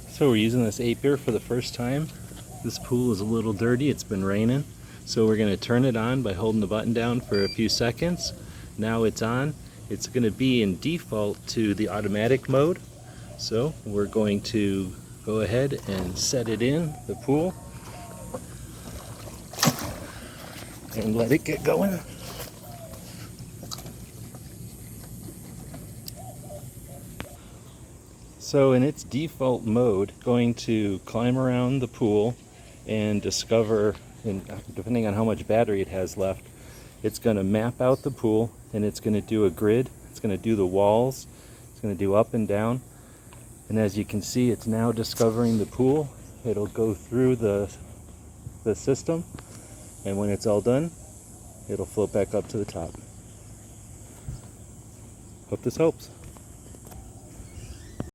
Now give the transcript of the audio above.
So we're using this AIPER for the first time. This pool is a little dirty, it's been raining. So we're going to turn it on by holding the button down for a few seconds. Now it's on. It's going to be in default to the automatic mode. So we're going to go ahead and set it in the pool and let it get going. So in its default mode, going to climb around the pool and discover, and depending on how much battery it has left, it's going to map out the pool and it's going to do a grid. It's going to do the walls. It's going to do up and down. And as you can see, it's now discovering the pool. It'll go through the system, and when it's all done, it'll float back up to the top. Hope this helps.